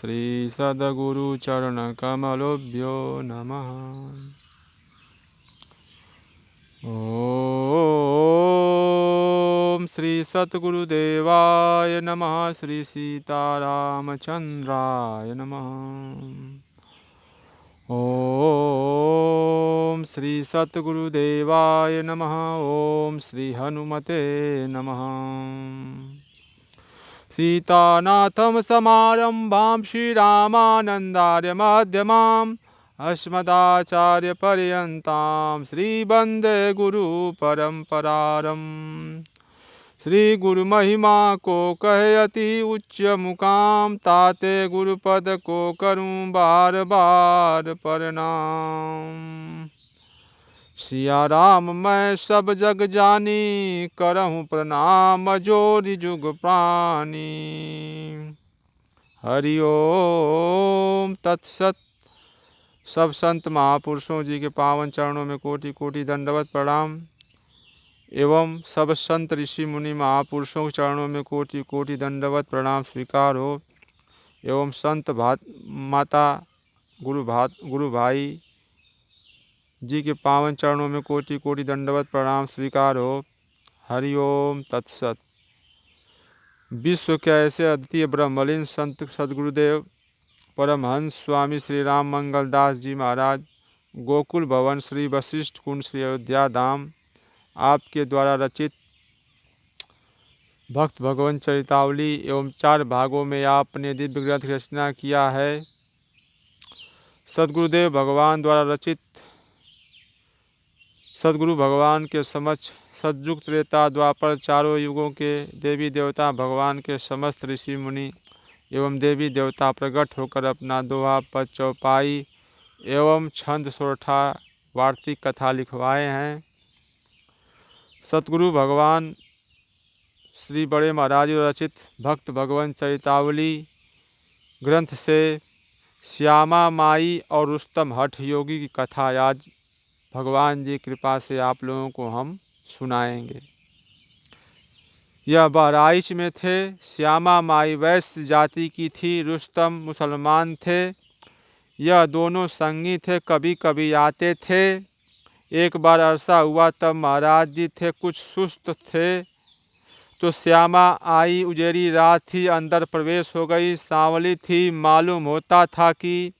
श्री सद्गुरु चरण कमलोभ्यो नमः। ओम श्री सद्गुरुदेवाय नमः। श्री सीतारामचंद्राय नमः। ओम श्री सद्गुरुदेवाय नमः। ओम श्री हनुमते नमः। सीतानाथं समारंभां श्रीरामानन्दार्य मध्यमाम् अस्मदाचार्यपर्यन्तां श्रीवन्दे गुरुपरम्पराम्। श्री गुरु महिमा को कहे अति उच्च मुकाम, ताते गुरुपद को करूं बार बार प्रणाम। सिया राम मैं सब जग जानी, करहूं प्रणाम जोरि जुग प्राणी। हरि ओम तत्सत। सब संत महापुरुषों जी के पावन चरणों में कोटि कोटि दंडवत प्रणाम एवं सब संत ऋषि मुनि महापुरुषों के चरणों में कोटि कोटि दंडवत प्रणाम स्वीकार हो एवं संत माता गुरु भाई जी के पावन चरणों में कोटि कोटि दंडवत प्रणाम स्वीकार हो। हरि ओम तत्सत। विश्व के ऐसे अद्वितीय ब्रह्मलीन संत सद्गुरुदेव परमहंस स्वामी श्री राम मंगल दास जी महाराज गोकुल भवन श्री वशिष्ठ कुंड श्री अयोध्या धाम आपके द्वारा रचित भक्त भगवान चरितावली एवं 4 भागों में आपने दिव्य ग्रंथ रचना किया है। सद्गुरुदेव भगवान द्वारा रचित सद्गुरु भगवान के समक्ष सतयुग त्रेता द्वापर चारों युगों के देवी देवता भगवान के समस्त ऋषि मुनि एवं देवी देवता प्रकट होकर अपना दोहा पद चौपाई एवं छंद सोरठा वार्तिक कथा लिखवाए हैं। सतगुरु भगवान श्री बड़े महाराज रचित भक्त भगवान चरितावली ग्रंथ से श्यामा माई और रुस्तम हठ योगी की कथा आज भगवान जी कृपा से आप लोगों को हम सुनाएंगे। यह बहराइच में थे। श्यामा माई वैश्य जाति की थी, रुस्तम मुसलमान थे। यह दोनों संगी थे, कभी कभी आते थे। एक बार ऐसा हुआ तब महाराज जी थे कुछ सुस्त थे तो श्यामा आई। उजेरी रात थी, अंदर प्रवेश हो गई। सांवली थी, मालूम होता था कि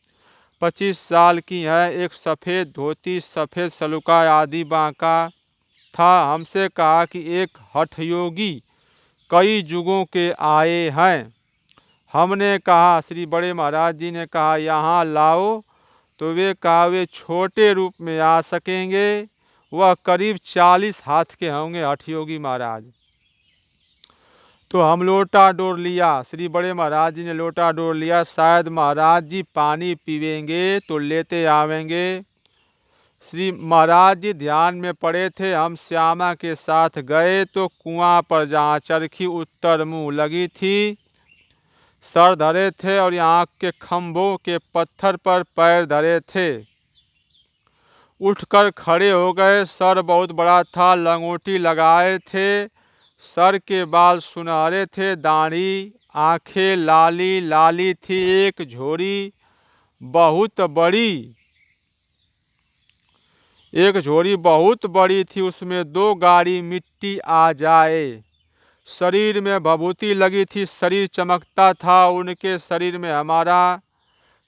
25 साल की है। एक सफ़ेद धोती, सफ़ेद सलूका आदि बांका था। हमसे कहा कि एक हठयोगी कई युगों के आए हैं। हमने कहा, श्री बड़े महाराज जी ने कहा यहाँ लाओ। तो वे कहा वे छोटे रूप में आ सकेंगे। वह करीब 40 हाथ के होंगे हठयोगी महाराज। तो हम लोटा डोर लिया। श्री बड़े महाराज जी ने लोटा डोर लिया, शायद महाराज जी पानी पीवेंगे तो लेते आवेंगे। श्री महाराज जी ध्यान में पड़े थे। हम श्यामा के साथ गए तो कुआं पर जहाँ चरखी उत्तर मुँह लगी थी, सर धरे थे और यहाँ के खम्भों के पत्थर पर पैर धरे थे। उठकर खड़े हो गए। सर बहुत बड़ा था, लंगोटी लगाए थे। सर के बाल सुनहरे थे, दाढ़ी आंखें लाली लाली थी। एक झोरी बहुत बड़ी थी, उसमें 2 गाड़ी मिट्टी आ जाए। शरीर में भभूति लगी थी, शरीर चमकता था। उनके शरीर में हमारा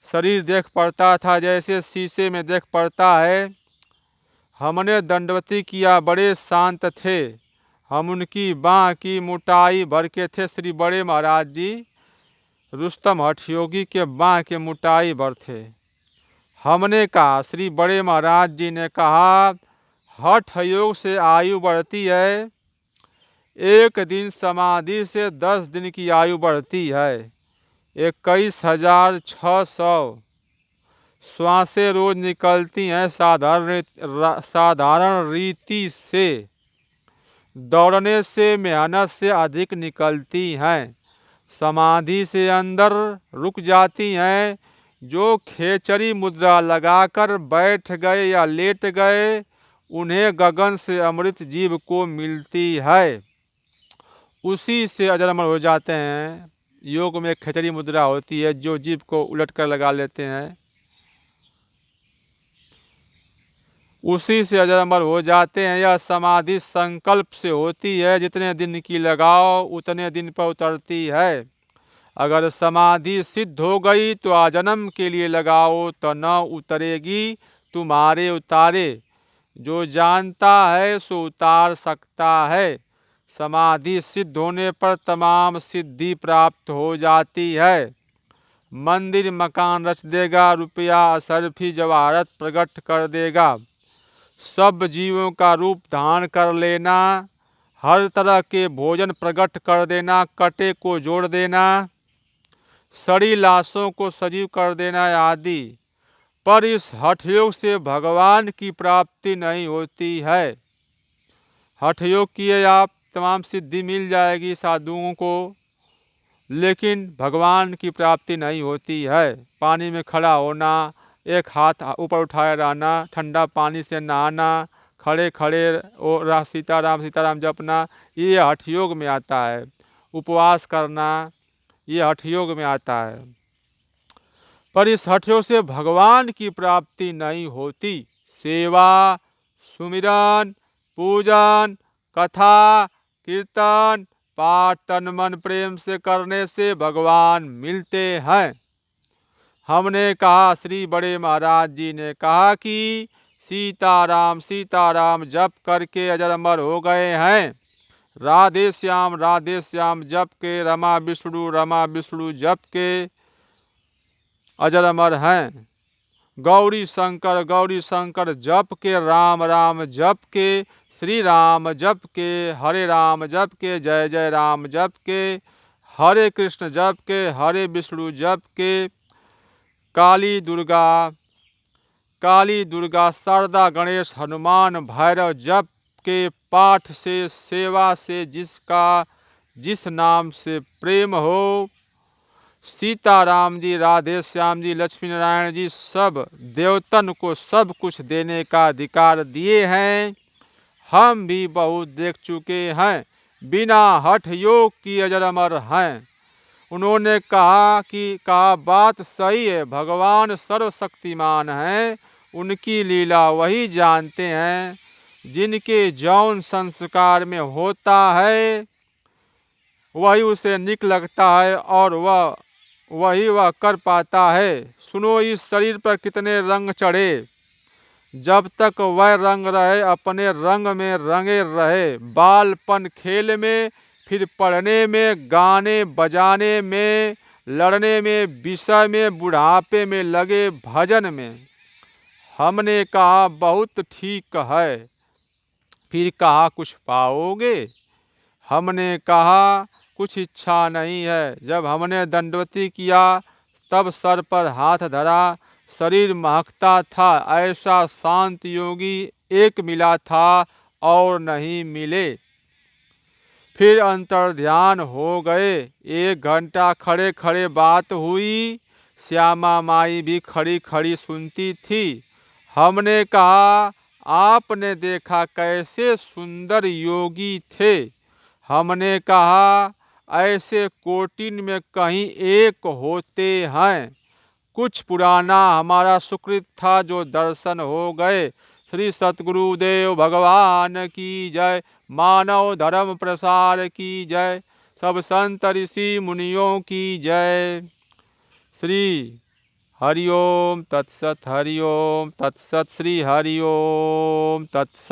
शरीर देख पड़ता था जैसे शीशे में देख पड़ता है। हमने दंडवती किया, बड़े शांत थे। हम उनकी बाँह की मोटाई भर के थे। श्री बड़े महाराज जी रुस्तम हठयोगी के बाँह के मोटाई भर थे। हमने कहा, श्री बड़े महाराज जी ने कहा हठ योग से आयु बढ़ती है। 1 दिन समाधि से 10 दिन की आयु बढ़ती है। 21,600 श्वासें रोज निकलती हैं साधारण रीति से। दौड़ने से, मेहनत से अधिक निकलती हैं। समाधि से अंदर रुक जाती हैं। जो खेचरी मुद्रा लगाकर बैठ गए या लेट गए, उन्हें गगन से अमृत जीव को मिलती है। उसी से अजर अमर हो जाते हैं। योग में खिचड़ी मुद्रा होती है, जो जीभ को उलट कर लगा लेते हैं उसी से अजर अमर हो जाते हैं। यह समाधि संकल्प से होती है, जितने दिन की लगाओ उतने दिन पर उतरती है। अगर समाधि सिद्ध हो गई तो आजन्म के लिए लगाओ तो न उतरेगी तुम्हारे उतारे। जो जानता है सो उतार सकता है। समाधि सिद्ध होने पर तमाम सिद्धि प्राप्त हो जाती है। मंदिर मकान रच देगा, रुपया असरफी जवाहरत प्रकट कर देगा। सब जीवों का रूप धारण कर लेना, हर तरह के भोजन प्रकट कर देना, कटे को जोड़ देना, सड़ी लाशों को सजीव कर देना आदि। पर इस हठ योग से भगवान की प्राप्ति नहीं होती है। हठ योग किए आप तमाम सिद्धि मिल जाएगी साधुओं को, लेकिन भगवान की प्राप्ति नहीं होती है। पानी में खड़ा होना, एक हाथ ऊपर उठाए रहना, ठंडा पानी से नहाना, खड़े खड़े और सीताराम जपना, ये हठ योग में आता है। उपवास करना, ये हठ योग में आता है। पर इस हठ योग से भगवान की प्राप्ति नहीं होती। सेवा, सुमिरन, पूजन, कथा, कीर्तन, पाठ तन मन प्रेम से करने से भगवान मिलते हैं। हमने कहा, श्री बड़े महाराज जी ने कहा कि सीताराम जप करके अजर अमर हो गए हैं। राधे श्याम जप के, रमा विष्णु जप के अजर अमर हैं। गौरी शंकर जप के, राम जप के, श्री राम जप के, हरे राम जप के, जय राम जप के, हरे कृष्ण जप के, हरे विष्णु जप के, काली दुर्गा शारदा गणेश हनुमान भैरव जप के पाठ से, सेवा से जिसका जिस नाम से प्रेम हो, सीताराम जी, राधे श्याम जी, लक्ष्मी नारायण जी सब देवतन को सब कुछ देने का अधिकार दिए हैं। हम भी बहुत देख चुके हैं, बिना हठ योग की अजर अमर हैं। उन्होंने कहा बात सही है, भगवान सर्वशक्तिमान हैं, उनकी लीला वही जानते हैं। जिनके जौन संस्कार में होता है वही उसे निक लगता है और वह कर पाता है। सुनो, इस शरीर पर कितने रंग चढ़े, जब तक वह रंग रहे अपने रंग में रंगे रहे। बालपन खेल में, फिर पढ़ने में, गाने बजाने में, लड़ने में, विषय में, बुढ़ापे में लगे भजन में। हमने कहा बहुत ठीक है, फिर कहा कुछ पाओगे? हमने कहा कुछ इच्छा नहीं है। जब हमने दंडवती किया तब सर पर हाथ धरा, शरीर महकता था, ऐसा शांत योगी एक मिला था और नहीं मिले। फिर अंतर ध्यान हो गए। 1 घंटा खड़े खड़े बात हुई, श्यामा माई भी खड़ी खड़ी सुनती थी। हमने कहा आपने देखा कैसे सुंदर योगी थे। हमने कहा ऐसे कोटिन में कहीं एक होते हैं। कुछ पुराना हमारा सुकृत था जो दर्शन हो गए। श्री सतगुरुदेव भगवान की जय। मानव धर्म प्रसार की जय। सब संत ऋषि मुनियों की जय। श्री हरिओम तत्सत, हरिओम तत्सत, श्री हरिओम तत्सत।